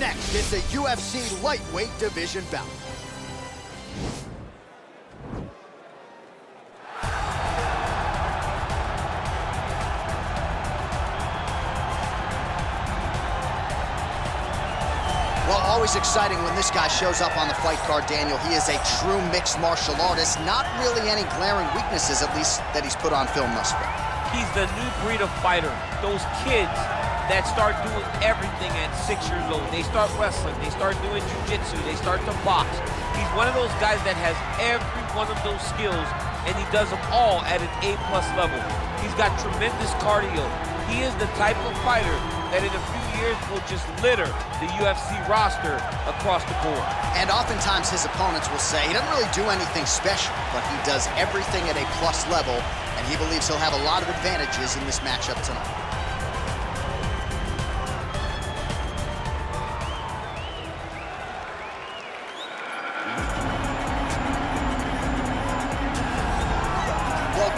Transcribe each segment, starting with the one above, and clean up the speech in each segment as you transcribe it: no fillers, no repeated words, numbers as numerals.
next is the UFC lightweight division bout. Well, always exciting when this guy shows up on the fight card, Daniel. He is a true mixed martial artist. Not really any glaring weaknesses, at least, that he's put on film thus far. He's the new breed of fighter. Those kids that start doing everything at 6 years old. They start wrestling, they start doing jiu-jitsu, they start to box. He's one of those guys that has every one of those skills, and he does them all at an A+ level. He's got tremendous cardio. He is the type of fighter that in a few years will just litter the UFC roster across the board. And oftentimes his opponents will say he doesn't really do anything special, but he does everything at a plus level, and he believes he'll have a lot of advantages in this matchup tonight.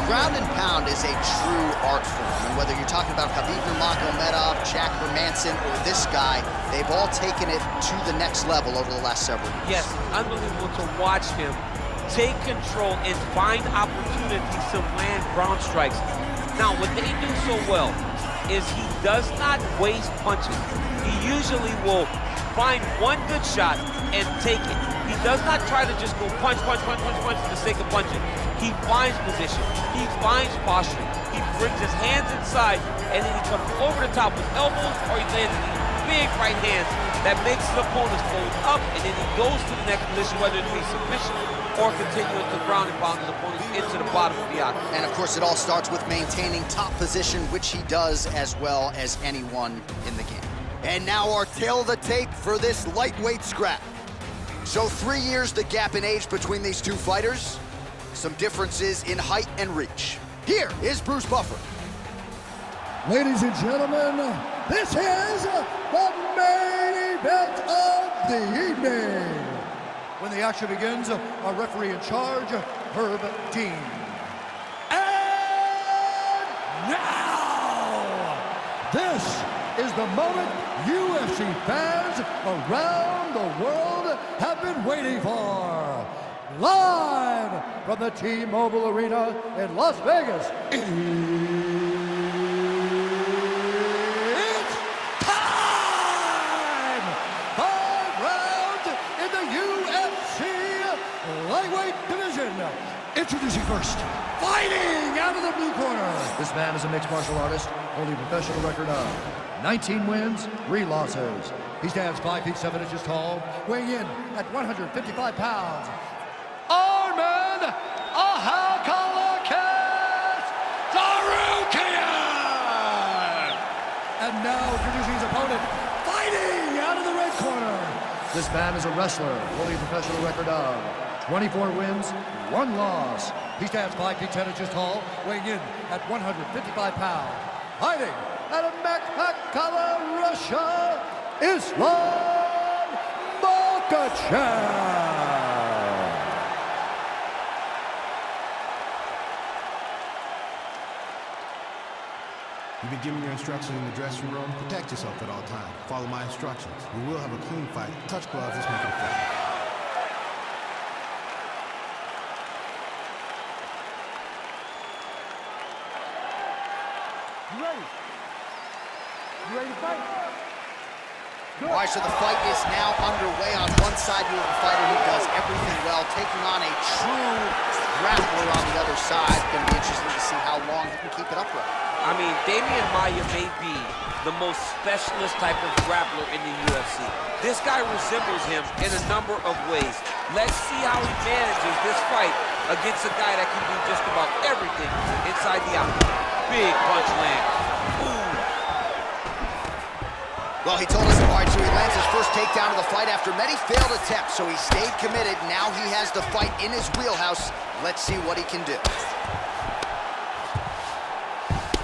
Ground and pound is a true art form, and whether you're talking about Khabib Nurmagomedov, Jack Hermanson, or this guy, they've all taken it to the next level over the last several years. Yes, unbelievable to watch him take control and find opportunities to land ground strikes. Now, what they do so well is he does not waste punches. He usually will find one good shot and take it. He does not try to just go punch, punch, punch, punch, punch for the sake of punching. He finds position, he finds posture, he brings his hands inside, and then he comes over the top with elbows, or he lands these big right hands that makes his opponents fold up, and then he goes to the next position, whether it be submission or continuing to ground and pound his opponents into the bottom of the octagon. And of course, it all starts with maintaining top position, which he does as well as anyone in the game. And now our tail of the tape for this lightweight scrap. So 3 years the gap in age between these two fighters. Some differences in height and reach. Here is Bruce Buffer. Ladies and gentlemen, this is the main event of the evening. When the action begins, our referee in charge, Herb Dean. And now, this is the moment UFC fans around the world have been waiting for. Live from the T-Mobile Arena in Las Vegas. It's time! 5 rounds in the UFC lightweight division. Introducing first, fighting out of the blue corner. This man is a mixed martial artist, holding a professional record of 19 wins, 3 losses. He stands 5 feet 7 inches tall, weighing in at 155 pounds. Arman Tsarukyan! And now introducing his opponent, fighting out of the red corner. This man is a wrestler, holding a professional record of 24 wins, 1 loss. He stands 5 feet 10 inches tall, weighing in at 155 pounds. Fighting out of Makhachev, Russia, Islam Makhachev. You've been given your instructions in the dressing room. Protect yourself at all times. Follow my instructions. We will have a clean fight. Touch gloves, let's make it a fight. You ready? You ready to fight? All right, so the fight is now underway. On one side, you have a fighter who does everything well, taking on a true grappler on the other side. Going to be interesting to see how long he can keep it upright. I mean, Damian Maia may be the most specialist type of grappler in the UFC. This guy resembles him in a number of ways. Let's see how he manages this fight against a guy that can do just about everything inside the octagon. Big punch land. Ooh. Well, he told us, all right, so he lands his first takedown of the fight after many failed attempts, so he stayed committed. Now he has the fight in his wheelhouse. Let's see what he can do.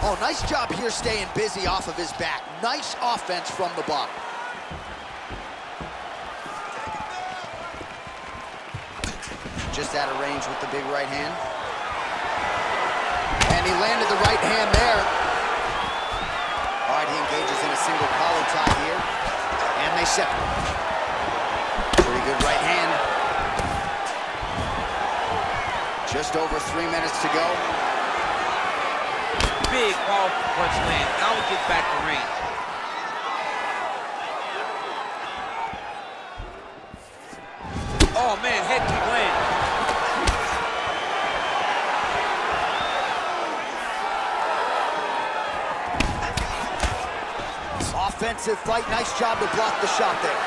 Oh, nice job here staying busy off of his back. Nice offense from the bottom. Just out of range with the big right hand. And he landed the right hand there. All right, he engages in a single collar tie here. And they separate. Just over 3 minutes to go. Big, powerful punch land. Now he gets back to range. Oh, man, head kick land. Offensive fight. Nice job to block the shot there.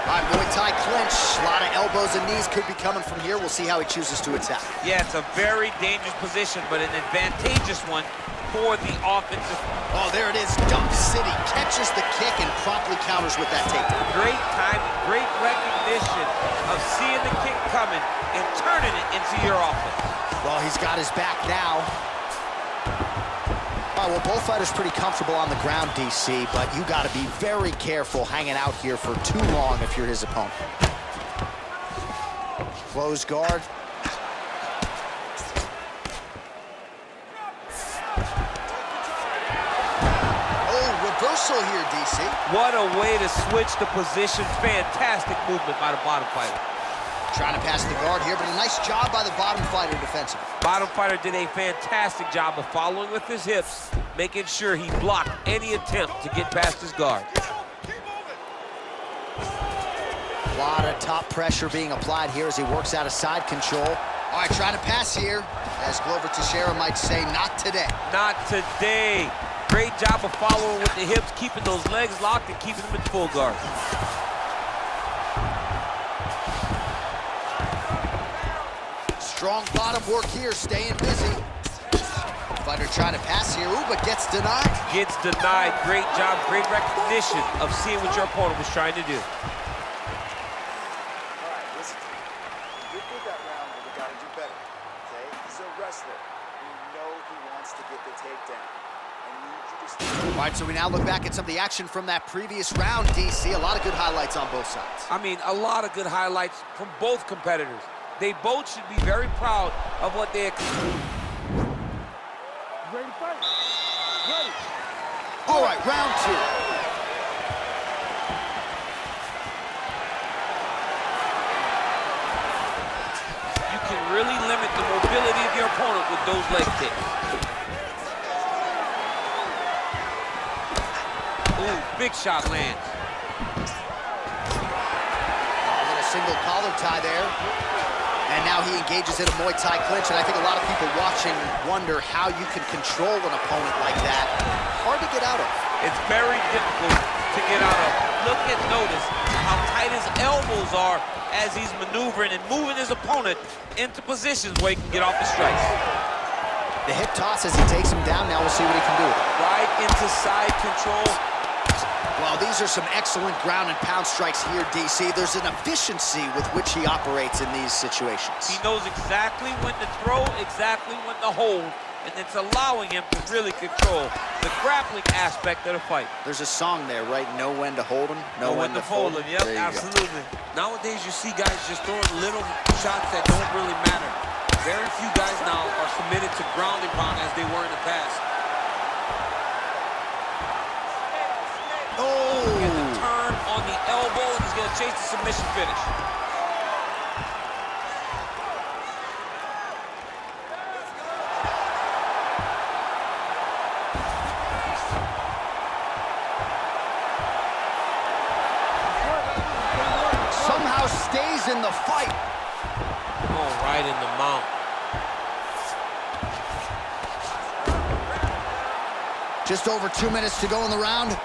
All right, Muay Thai clinch. A lot of elbows and knees could be coming from here. We'll see how he chooses to attack. Yeah, it's a very dangerous position, but an advantageous one for the offensive. Oh, there it is. Dump City catches the kick and promptly counters with that takedown. Great timing, great recognition of seeing the kick coming and turning it into your offense. Well, he's got his back now. All right, well, both fighters pretty comfortable on the ground, DC, but you got to be very careful hanging out here for too long if you're his opponent. Close guard. Oh, reversal here, DC. What a way to switch the position. Fantastic movement by the bottom fighter. Trying to pass the guard here, but a nice job by the bottom fighter defensively. Bottom fighter did a fantastic job of following with his hips, making sure he blocked any attempt to get past his guard. A lot of top pressure being applied here as he works out of side control. All right, trying to pass here. As Glover Teixeira might say, not today. Not today. Great job of following with the hips, keeping those legs locked and keeping them in full guard. Strong bottom work here, staying busy. Fighter trying to pass here, ooh, but gets denied. Gets denied. Great job, great recognition of seeing what your opponent was trying to do. All right, listen to me. You did that round, but you gotta do better, okay? He's a wrestler. We know he wants to get the takedown. I need you to stay. All right, so we now look back at some of the action from that previous round, DC. A lot of good highlights on both sides. I mean, a lot of good highlights from both competitors. They both should be very proud of what they accomplished. Ready to fight? Ready. All right, round two. You can really limit the mobility of your opponent with those leg kicks. Ooh, big shot lands. A single collar tie there. And now he engages in a Muay Thai clinch, and I think a lot of people watching wonder how you can control an opponent like that. Hard to get out of. It's very difficult to get out of. Look and notice how tight his elbows are as he's maneuvering and moving his opponent into positions where he can get off the strikes. The hip toss as he takes him down. Now we'll see what he can do with it. Right into side control. Well, these are some excellent ground and pound strikes here, DC. There's an efficiency with which he operates in these situations. He knows exactly when to throw, exactly when to hold, and it's allowing him to really control the grappling aspect of the fight. There's a song there, right? Know when to hold him, Know when to fold him. Yep, There you go. absolutely. Nowadays, you see guys just throwing little shots that don't really matter. Very few guys now are submitted to ground and pound as they were in the past. Oh! Get the turn on the elbow, and he's going to chase the submission finish. Somehow stays in the fight. Oh, right in the mount. Just over 2 minutes to go in the round.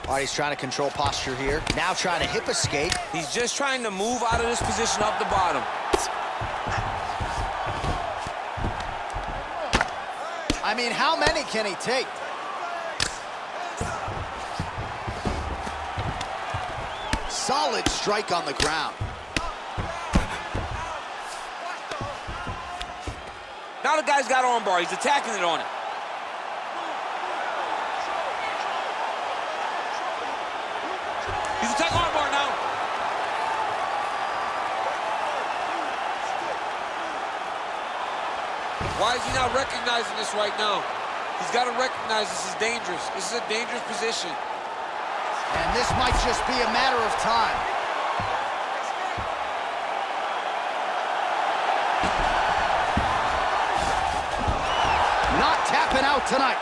All right, he's trying to control posture here. Now trying to hip escape. He's just trying to move out of this position up the bottom. I mean, how many can he take? Solid strike on the ground. Now the guy's got armbar. He's attacking it on him. He's attacking armbar now. Why is he not recognizing this right now? He's got to recognize this is dangerous. This is a dangerous position. And this might just be a matter of time. out tonight.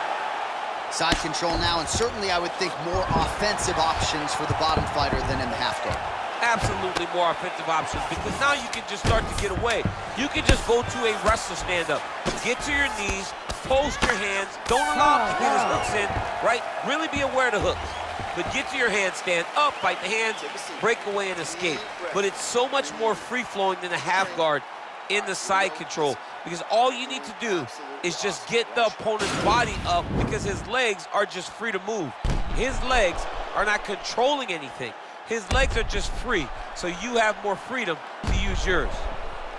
Side control now, and certainly I would think more offensive options for the bottom fighter than in the half guard. Absolutely more offensive options, because now you can just start to get away. You can just go to a wrestler stand-up. Get to your knees, post your hands, don't allow him to get his hooks in, right? Really be aware of the hooks. But get to your handstand, up, fight the hands, break away and escape. But it's so much more free-flowing than a half guard in the side control, because all you need to do is just get the opponent's body up, because his legs are just free to move. His legs are not controlling anything. His legs are just free, so you have more freedom to use yours.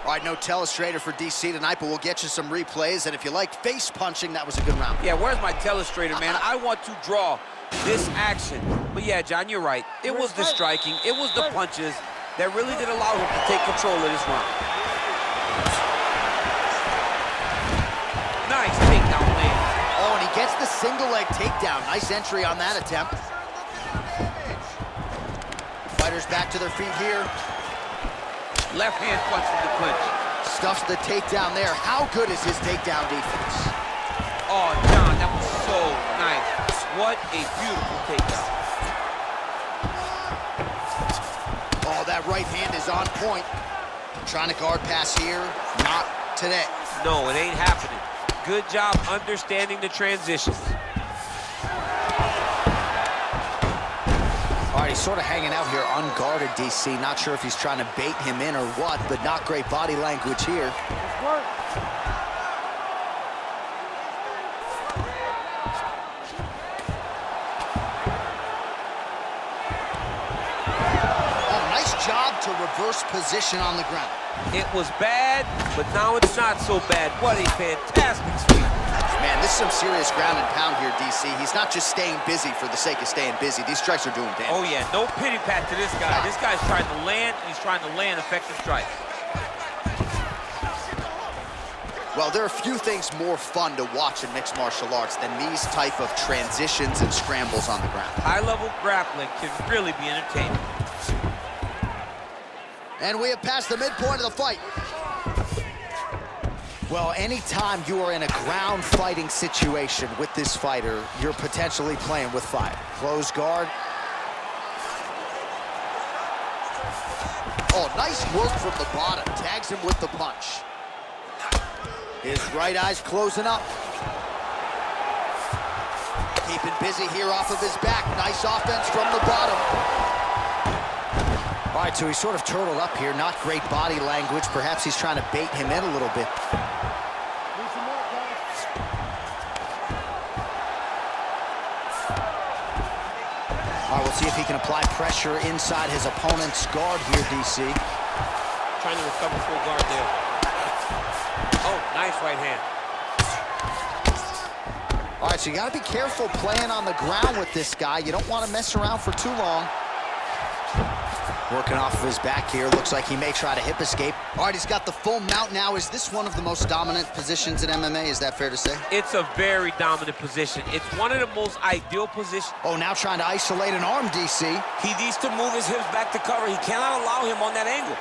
All right, no telestrator for DC tonight, but we'll get you some replays, and if you like face punching, that was a good round. Yeah, where's my telestrator, man? I want to draw this action. But yeah, John, you're right. It was the striking, it was the punches that really did allow him to take control of this round. Nice takedown land. Oh, and he gets the single leg takedown. Nice entry on that attempt. Fighters back to their feet here. Left hand punch from the clinch. Stuffs the takedown there. How good is his takedown defense? Oh, John, that was so nice. What a beautiful takedown. Oh, that right hand is on point. Trying to guard pass here. Not today. No, it ain't happening. Good job understanding the transitions. All right, he's sort of hanging out here unguarded, DC. Not sure if he's trying to bait him in or what, but not great body language here. Oh, nice job to reverse position on the ground. It was bad, but now it's not so bad. What a fantastic sweep. Man, this is some serious ground and pound here, DC. He's not just staying busy for the sake of staying busy. These strikes are doing damage. Oh, yeah, no pity pat to this guy. This guy's trying to land, and he's trying to land effective strikes. Well, there are few things more fun to watch in mixed martial arts than these type of transitions and scrambles on the ground. High-level grappling can really be entertaining. And we have passed the midpoint of the fight. Well, anytime you are in a ground fighting situation with this fighter, you're potentially playing with fire. Close guard. Oh, nice work from the bottom. Tags him with the punch. His right eye's closing up. Keeping busy here off of his back. Nice offense from the bottom. All right, so he's sort of turtled up here. Not great body language. Perhaps he's trying to bait him in a little bit. All right, we'll see if he can apply pressure inside his opponent's guard here, DC. Trying to recover full guard there. Oh, nice right hand. All right, so you got to be careful playing on the ground with this guy. You don't want to mess around for too long. Working off of his back here. Looks like he may try to hip escape. All right, he's got the full mount now. Is this one of the most dominant positions in MMA? Is that fair to say? It's a very dominant position. It's one of the most ideal positions. Oh, now trying to isolate an arm, DC. He needs to move his hips back to cover. He cannot allow him on that angle.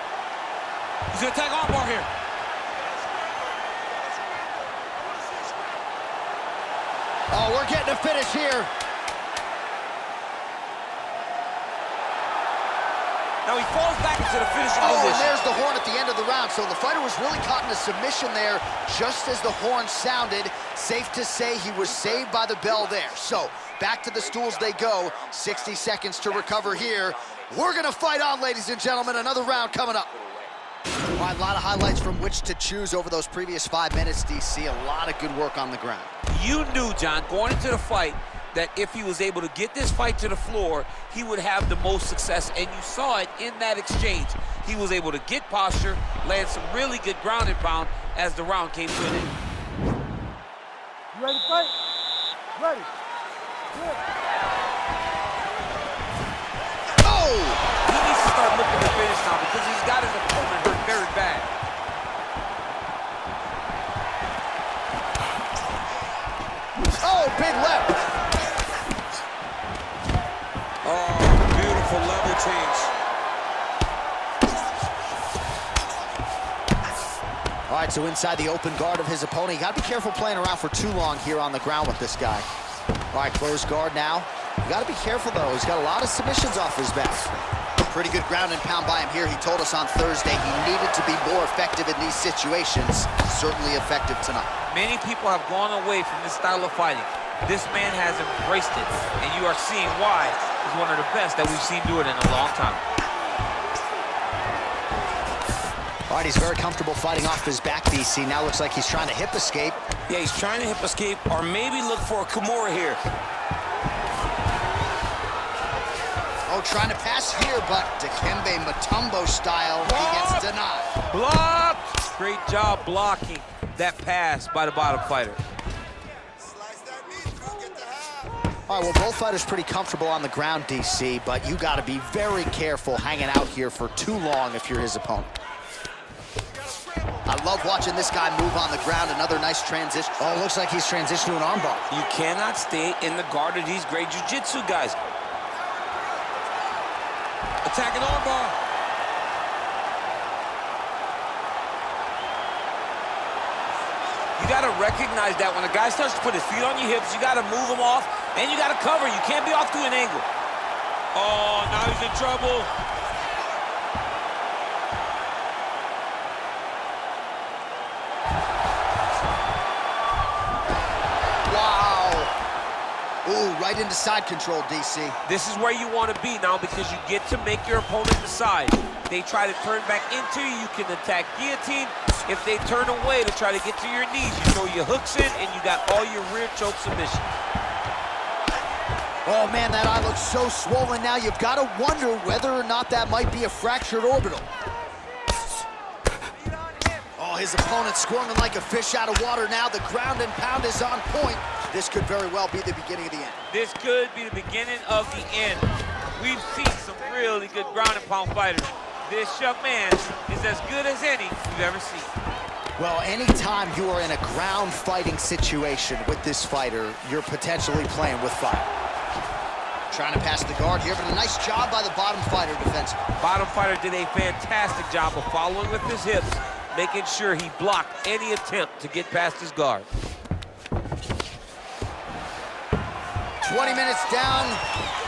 He's going to take armbar here. Oh, we're getting a finish here. Now he falls back into the finishing Oh, position. and there's the horn at the end of the round. So the fighter was really caught in a submission there just as the horn sounded. Safe to say he was saved by the bell there. So back to the stools they go. 60 seconds to recover here. We're going to fight on, ladies and gentlemen. Another round coming up. All right, a lot of highlights from which to choose over those previous 5 minutes, DC. A lot of good work on the ground. You knew, John, going into the fight, that if he was able to get this fight to the floor, he would have the most success, and you saw it in that exchange. He was able to get posture, land some really good ground and pound as the round came to an end. You ready to fight? Ready. Good. Oh! He needs to start looking to finish now because he's got his opponent hurt very bad. Oh, big left. Oh, beautiful level change. All right, So inside the open guard of his opponent, you gotta be careful playing around for too long here on the ground with this guy. All right, closed guard now. You gotta be careful though, he's got a lot of submissions off his back. Pretty good ground and pound by him here. He told us on Thursday he needed to be more effective in these situations. Certainly effective tonight. Many people have gone away from this style of fighting. This man has embraced it, and you are seeing why he's one of the best that we've seen do it in a long time. All right, he's very comfortable fighting off his back, DC. Now looks like he's trying to hip escape. Yeah, he's trying to hip escape or maybe look for a Kimura here. Oh, trying to pass here, but Dikembe Mutombo style, he gets denied. Blocked! Great job blocking that pass by the bottom fighter. All right, well, both fighters pretty comfortable on the ground, DC, but you got to be very careful hanging out here for too long if you're his opponent. I love watching this guy move on the ground. Another nice transition. Oh, looks like he's transitioned to an armbar. You cannot stay in the guard of these great jiu-jitsu guys. Attacking armbar. You got to recognize that when a guy starts to put his feet on your hips, you got to move him off, and you got to cover. You can't be off to an angle. Oh, now he's in trouble. Ooh, right into side control, DC. This is where you want to be now because you get to make your opponent decide. They try to turn back into you, you can attack guillotine. If they turn away to try to get to your knees, you throw your hooks in and you got all your rear choke submission. Oh man, that eye looks so swollen now. You've got to wonder whether or not that might be a fractured orbital. Oh, his opponent's squirming like a fish out of water now. The ground and pound is on point. This could very well be the beginning of the end. This could be the beginning of the end. We've seen some really good ground and pound fighters. This young man is as good as any you've ever seen. Well, anytime you are in a ground fighting situation with this fighter, you're potentially playing with fire. Trying to pass the guard here, but a nice job by the bottom fighter defensively. Bottom fighter did a fantastic job of following with his hips, making sure he blocked any attempt to get past his guard. 20 minutes down,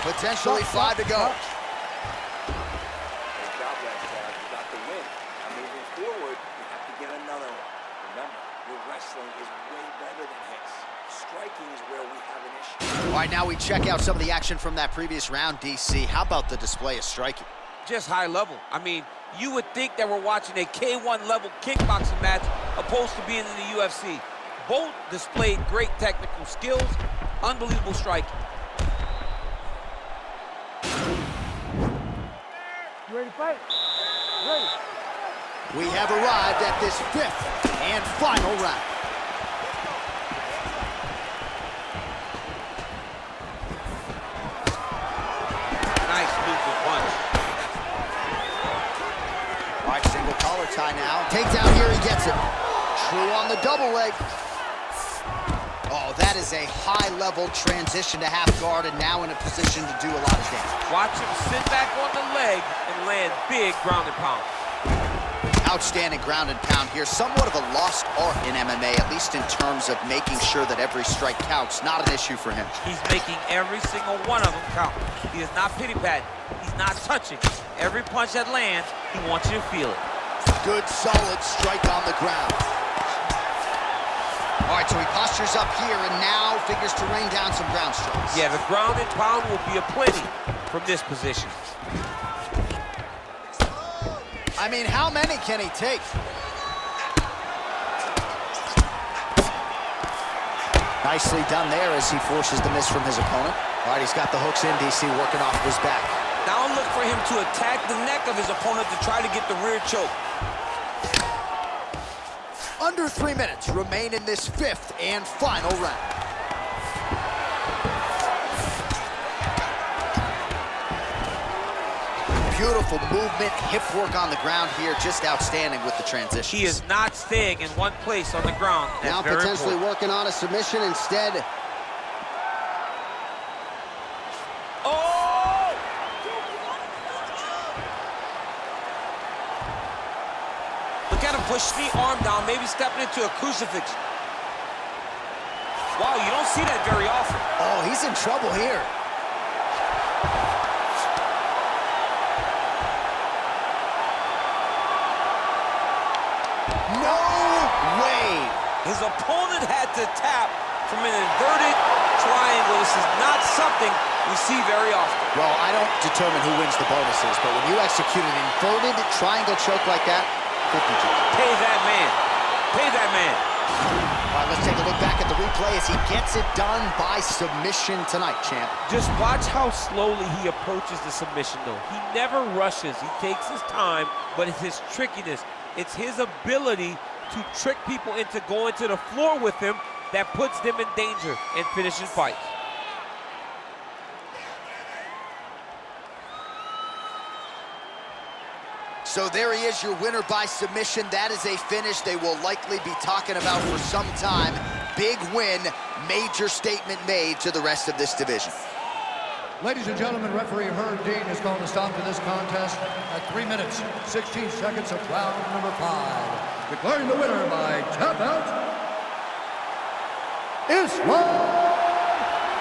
potentially 5 to go. Great job, Lance. You got the win. Now moving forward, you have to get another one. Remember, your wrestling is way better than his. Striking is where we have an issue. All right, now we check out some of the action from that previous round, DC. How about the display of striking? Just high level. I mean, you would think that we're watching a K1 level kickboxing match opposed to being in the UFC. Both displayed great technical skills, unbelievable striking. You ready to fight? Ready. We have arrived at this 5th and final round. Nice movement punch. All right, single collar tie now. Takedown here, he gets it. True on the double leg. Oh, that is a high-level transition to half guard and now in a position to do a lot of damage. Watch him sit back on the leg and land big ground and pound. Outstanding ground and pound here. Somewhat of a lost art in MMA, at least in terms of making sure that every strike counts. Not an issue for him. He's making every single one of them count. He is not pity-patting. He's not touching. Every punch that lands, he wants you to feel it. Good, solid strike on the ground. All right, so he postures up here and now figures to rain down some ground strikes. Yeah, the ground and pound will be aplenty from this position. I mean, how many can he take? Nicely done there as he forces the miss from his opponent. All right, he's got the hooks in, DC, working off of his back. Now look for him to attack the neck of his opponent to try to get the rear choke. Under 3 minutes remain in this 5th and final round. Beautiful movement, hip work on the ground here, just outstanding with the transition. He is not staying in one place on the ground. That's now very potentially important. working on a submission instead. Oh! Look at him pushing the arm down, maybe stepping into a crucifix. Wow, you don't see that very often. Oh, he's in trouble here. No way. His opponent had to tap from an inverted triangle. This is not something we see very often. Well, I don't determine who wins the bonuses, but when you execute an inverted triangle choke like that, 50 G. Pay that man. Pay that man. All right, let's take a look back at the replay as he gets it done by submission tonight, champ. Just watch how slowly he approaches the submission, though. He never rushes. He takes his time, but it's his trickiness. It's his ability to trick people into going to the floor with him that puts them in danger and finishing fights. So there he is, your winner by submission. That is a finish they will likely be talking about for some time. Big win, major statement made to the rest of this division. Ladies and gentlemen, referee Herb Dean has called a stop to this contest at 3 minutes, 16 seconds of round number 5. Declaring the winner by tap out, Islam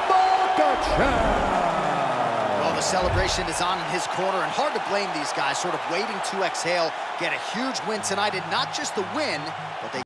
Makhachev. Well, the celebration is on in his corner, and hard to blame these guys, sort of waiting to exhale, get a huge win tonight, and not just the win, but they